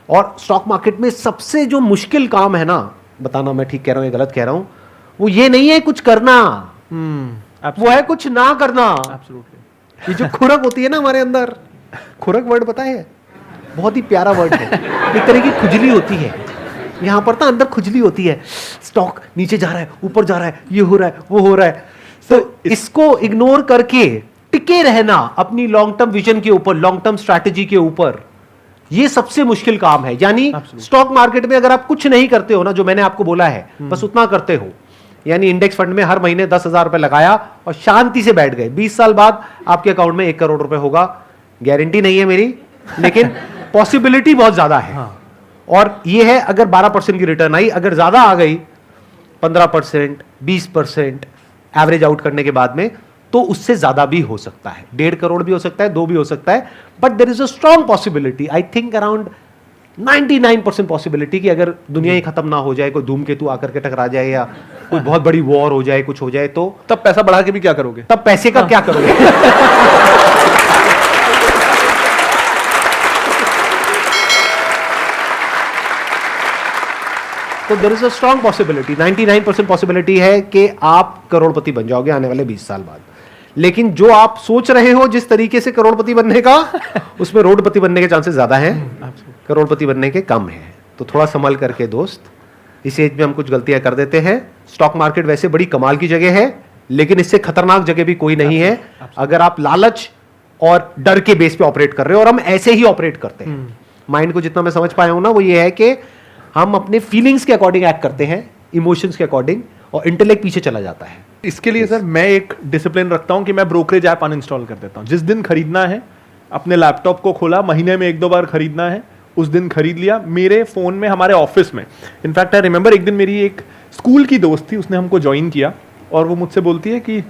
और stock market में सबसे जो मुश्किल काम है ना, बताना मैं ठीक कह रहा हूं या गलत कह रहा हूं, वो ये नहीं है कुछ करना, वो है कुछ ना करना। ये जो खुरक होती है ना हमारे अंदर, खुरक वर्ड पता है, बहुत ही प्यारा वर्ड है, एक तरह की खुजली होती है यहां पर, तो अंदर खुजली होती है, स्टॉक नीचे जा रहा है, ऊपर जा रहा है, ये हो रहा है, वो हो रहा है, तो इसको इग्नोर करके टिके रहना अपनी लॉन्ग टर्म विजन के ऊपर, लॉन्ग टर्म स्ट्रैटेजी के ऊपर, ये सबसे मुश्किल काम है। यानी स्टॉक मार्केट में अगर आप कुछ नहीं करते हो ना, जो मैंने आपको बोला है, बस उतना करते हो, यानी इंडेक्स फंड में हर महीने 10,000 रुपए लगाया और शांति से बैठ गए, 20 साल बाद आपके अकाउंट में 1 करोड़ रुपए होगा। गारंटी नहीं है मेरी, लेकिन पॉसिबिलिटी बहुत ज्यादा है। और ये है अगर 12% की रिटर्न आई, अगर ज्यादा आ गई 15%, 20% एवरेज आउट करने के बाद में, तो उससे ज्यादा भी हो सकता है, 1.5 करोड़ भी हो सकता है, 2 भी हो सकता है, but there is a strong possibility, I think around 99% possibility कि अगर दुनिया ही खत्म ना हो जाए, कोई धूमकेतु आकर के टकरा जाए या कोई बहुत बड़ी वॉर हो जाए, कुछ हो जाए, तो तब पैसा बढ़ा के भी क्या करोगे? तब पैसे का क्या करोगे? तो there is a strong possibility, 99% possibility है कि आप करोड़पति बन जाओगे आने वाले 20 साल बाद। लेकिन जो आप सोच रहे हो जिस तरीके से करोड़पति बनने का, उसमें रोडपति बनने के चांसेस ज्यादा हैं, करोड़पति बनने के कम हैं। तो थोड़ा संभल करके दोस्त, इस एज में हम कुछ गलतियां कर देते हैं। स्टॉक मार्केट वैसे बड़ी कमाल की जगह है, लेकिन इससे खतरनाक जगह भी कोई नहीं है अगर आप लालच और डर के बेस पे ऑपरेट कर रहे हो, और हम ऐसे ही ऑपरेट करते हैं। माइंड को जितना मैं समझ पाया हूं ना, वो ये है कि हम अपने फीलिंग्स के अकॉर्डिंग एक्ट करते हैं, इमोशंस के अकॉर्डिंग, और इंटेलेक्ट पीछे चला जाता है। इसके लिए सर मैं एक डिसिप्लिन रखता हूं कि मैं ब्रोकरेज ऐप अनइंस्टॉल कर देता हूं। जिस दिन खरीदना है, अपने लैपटॉप को खोला, महीने में 1-2 बार खरीदना है, उस दिन खरीद लिया। मेरे फोन में, हमारे ऑफिस में, इनफैक्ट आई रिमेंबर एक दिन मेरी एक स्कूल की दोस्त थी, उसने हमको ज्वाइन किया और वो मुझसे बोलती है कि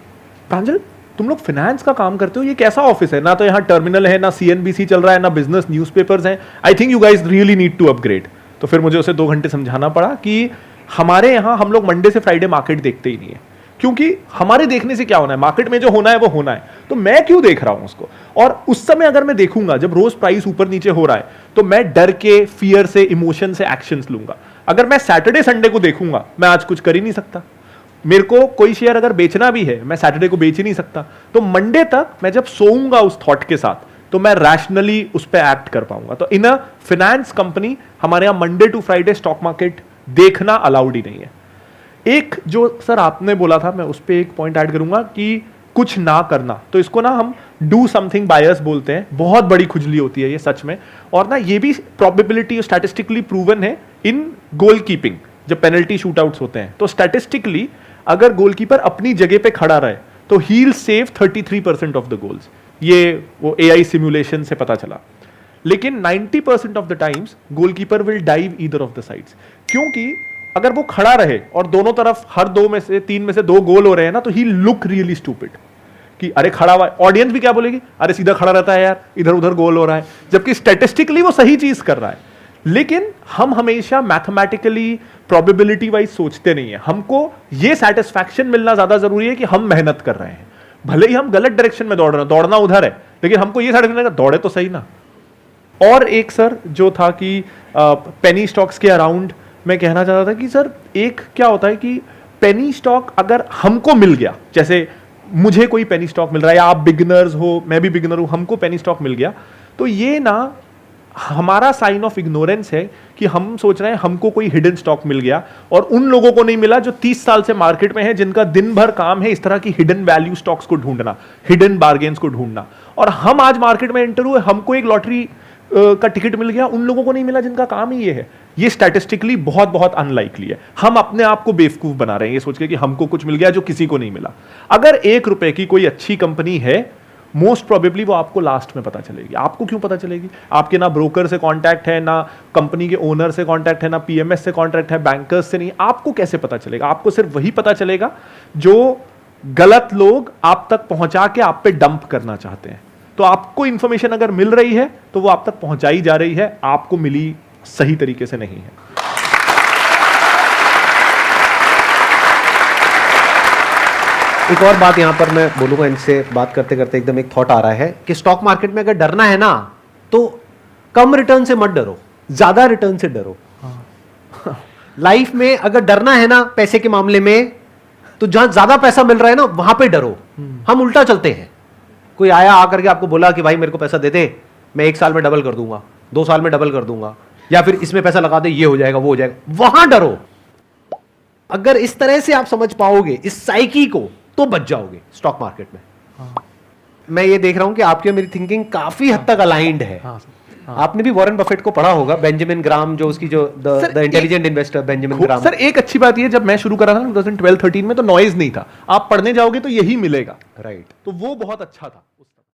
प्रांजल, तुम लोग फाइनेंस का काम करते हो, ये कैसा ऑफिस है? ना तो यहाँ टर्मिनल है, ना CNBC चल रहा है, ना बिजनेस न्यूज़पेपर्स हैं। I think you guys really need to upgrade. तो फिर मुझे उसे 2 घंटे समझाना पड़ा कि हमारे यहाँ हम लोग मंडे से फ्राइडे मार्केट देखते ही नहीं है, क्योंकि हमारे देखने से क्या होना है, मार्केट में जो होना है वो होना है, तो मैं क्यों देख रहा हूं उसको? और उस समय अगर मैं देखूंगा जब रोज प्राइस ऊपर नीचे हो रहा है, तो मैं डर के, फियर से, इमोशन से एक्शंस लूंगा। अगर मैं सैटरडे संडे को देखूंगा, मैं आज कुछ कर ही नहीं सकता। मेरे को कोई शेयर अगर बेचना भी है, मैं सैटरडे को बेच ही नहीं सकता। तो मंडे तक मैं जब सोऊंगा उस थॉट के साथ, तो मैं रैशनली उस पर एक्ट कर पाऊंगा। तो इन अ फाइनेंस कंपनी हमारे यहां Monday to Friday stock market देखना अलाउड ही नहीं है। एक जो सर आपने बोला था, मैं उस पर एक पॉइंट ऐड करूंगा कि कुछ ना करना, तो इसको ना हम डू समथिंग बायस बोलते हैं। बहुत बड़ी खुजली होती है ये सच में, और ना ये भी प्रोबेबिलिटी स्टैटिस्टिकली प्रूवन है इन गोल कीपिंग। जब पेनल्टी शूटआउट्स होते हैं, तो स्टैटिस्टिकली अगर गोलकीपर अपनी जगह पे खड़ा रहे, तो he will save 33% of the goals. ये वो AI सिमुलेशन से पता चला। लेकिन 90% of the times goalkeeper will dive either of the sides, क्योंकि अगर वो खड़ा रहे और दोनों तरफ हर 2 में से 3 में से 2 गोल हो रहे हैं ना, तो ही लुक रियली स्टूपिड कि अरे खड़ा हुआ। ऑडियंस भी क्या बोलेगी, अरे सीधा खड़ा रहता है यार, इधर उधर गोल हो रहा है, जबकि स्टैटिस्टिकली वो सही चीज कर रहा है। लेकिन हम हमेशा मैथमेटिकली प्रोबेबिलिटी वाइज सोचते नहीं है। हमको ये सेटिस्फैक्शन मिलना ज्यादा जरूरी है कि हम मेहनत कर रहे हैं, भले ही हम गलत डायरेक्शन में दौड़ रहे हैं, दौड़ना उधर है, लेकिन हमको ये सेटिस्फैक्शन दौड़े तो सही ना। और एक सर जो था कि पेनी स्टॉक्स के अराउंड मैं कहना चाहता था कि सर एक क्या होता है कि पेनी स्टॉक अगर हमको मिल गया, जैसे मुझे कोई पेनी स्टॉक मिल रहा है, या आप बिगिनर्स हो, मैं भी बिगिनर हूं, हमको पेनी स्टॉक मिल गया, तो ये ना हमारा साइन ऑफ इग्नोरेंस है कि हम सोच रहे हैं हमको कोई हिडन स्टॉक मिल गया और उन लोगों को नहीं मिला जो 30 साल से मार्केट में है, जिनका दिन भर काम है इस तरह की हिडन वैल्यू स्टॉक्स को ढूंढना, हिडन बार्गेन्स को ढूंढना। और हम आज मार्केट में एंटर हुए, हमको एक लॉटरी का टिकट मिल गया, उन लोगों को नहीं मिला जिनका काम ही ये है। ये स्टैटिस्टिकली बहुत बहुत अनलाइकली है। हम अपने आप को बेवकूफ बना रहे हैं ये सोच के कि हमको कुछ मिल गया जो किसी को नहीं मिला। अगर 1 रुपए की कोई अच्छी कंपनी है, मोस्ट प्रोबेबली वो आपको लास्ट में पता चलेगी। आपको क्यों पता चलेगी? आपके ना ब्रोकर से कांटेक्ट है, ना कंपनी के ओनर से कांटेक्ट है, ना PMS से कांटेक्ट है, बैंकर्स से नहीं। आपको कैसे पता चलेगा? आपको सिर्फ वही पता चलेगा जो गलत लोग आप तक पहुंचा के आप पे डंप करना चाहते हैं। तो आपको इंफॉर्मेशन अगर मिल रही है तो वो आप तक पहुंचाई जा रही है, आपको मिली सही तरीके से नहीं है। एक और बात यहां पर मैं बोलूंगा, इनसे बात करते करते एकदम एक थॉट आ रहा है कि स्टॉक मार्केट में अगर डरना है ना, तो कम रिटर्न से मत डरो। ज्यादा रिटर्न से डरो। लाइफ में अगर डरना है ना पैसे के मामले में, तो जहां ज्यादा पैसा मिल रहा है ना वहां पे डरो। हम उल्टा चलते हैं। कोई आया आकर के आपको बोला कि भाई मेरे को पैसा दे दे, मैं 1 साल में डबल कर दूंगा, 2 साल में डबल कर दूंगा, या फिर इसमें पैसा लगा दे, ये हो जाएगा वो हो जाएगा, वहां डरो। अगर इस तरह से आप समझ पाओगे इस साइकी को, तो बच जाओगे स्टॉक मार्केट में। मैं ये देख रहा हूं कि आपकी और मेरी थिंकिंग काफी हद तक अलाइंड है। आपने भी वॉरेन बफेट को पढ़ा होगा, बेंजामिन ग्राम, जो उसकी जो the intelligent investor Benjamin gram. Sir एक अच्छी बात ये, जब मैं शुरू करा था 2012-13 में, तो नॉइज नहीं था। आप पढ़ने जाओगे तो यही मिलेगा, राइट। तो वो बहुत अच्छा था।